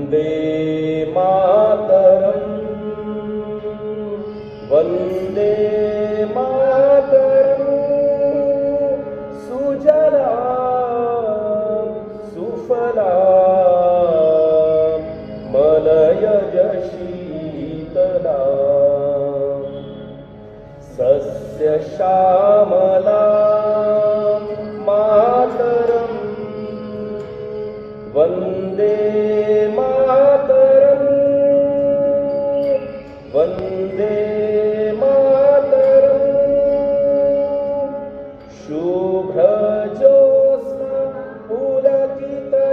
वंदे मातरम वंदे मातरम सुजला सुफला मलयज शीतला सस्य श्यामला मातरम वंदे मातरम वंदे मातरम शुभ्रजोत्स्ना पुलकितयामिनी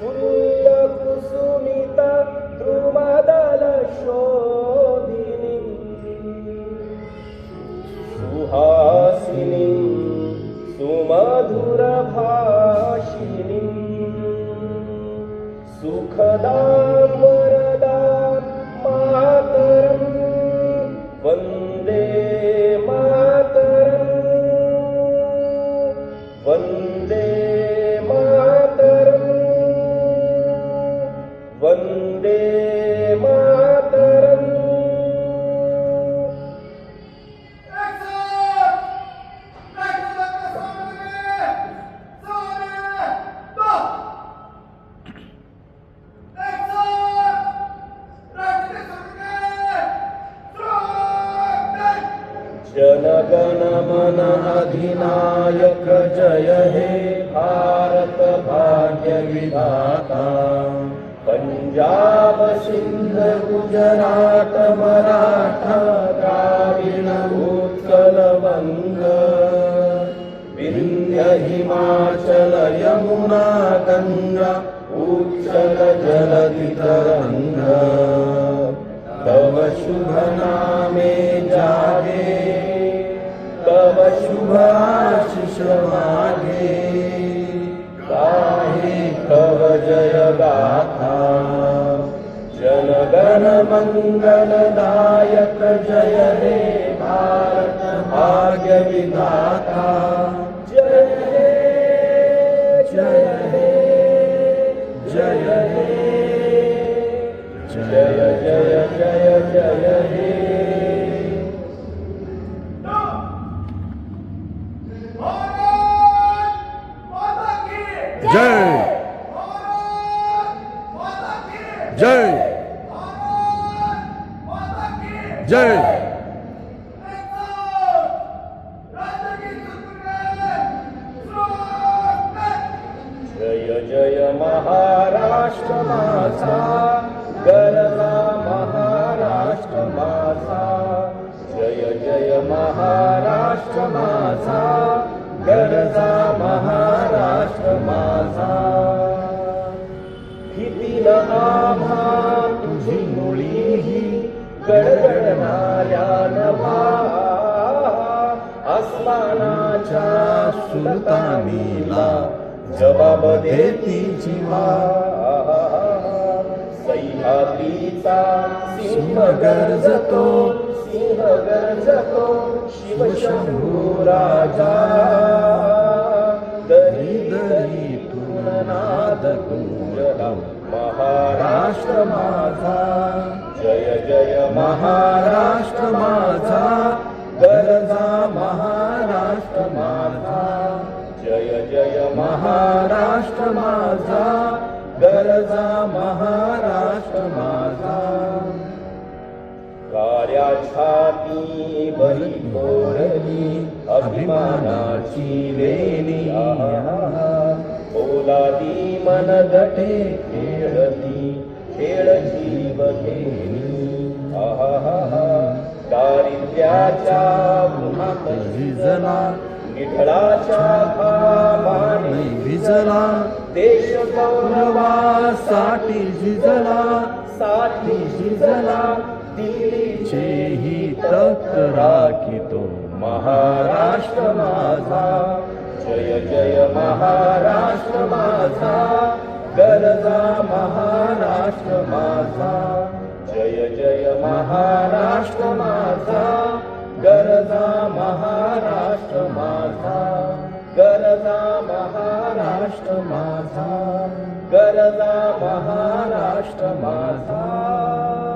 फुल्लकुसुमिता द्रुमदलशोभिनी सुहासिनी सुमधुरभाषिणी सुखदां वरदां मातरं वन्दे मातरं वन्दे मातरं वन्दे मातरं जनगण मन अधिनायक जय हे भारत भाग्य विधाता पंजाब सिंध गुजरात मराठा द्राविड उत्कल वंग विंध्य हिमाचल यमुना गंगा उच्चल जलधि तरंग तव शुभ नामे जागे तव शुभ आशीष मागे गाहे तव जय गाथा जनगण मंगलदायक जय हे भारत भाग्य विधाता जय हे जय हे जय हे जय जय जय जय हे जय जय जय जय जय महाराष्ट्र माझा गरजा महाराष्ट्र माझा जय जय महाराष्ट्र माझा गरजा महाराष्ट्र माझा भीतीन आम्हा तुझी मुळीही गडगडणाऱ्या नभा आसमानाच्या सुलतानीला जबाब देती जिवा सह्याद्रीचा सिंह गरजतो शिवशंभू राजा दरी दरी तुन नाद गुंजला महाराष्ट्र माझा जय जय महाराष्ट्र माझा गरजा महाराष्ट्र माझा जय जय महाराष्ट्र माझा गरजा महाराष्ट्र माझा कार्या छाती बरी कोरली अभिमानाची वेली ओलादी मन गटे खेळती खेळ जीव घेणी दारिद्र्याच्या उन्हात झिजला विठळाच्या भावाने भिजला देश गौरवासाठी झिजला साठी झिजला दिल्लीचे ही तक राखितो महाराष्ट्र माझा जय जय महाराष्ट्र माझा गरजा महाराष्ट्र माझा जय जय महाराष्ट्र माझा गरजा महाराष्ट्र माझा गरजा महाराष्ट्र माझा गरजा महाराष्ट्र माझा.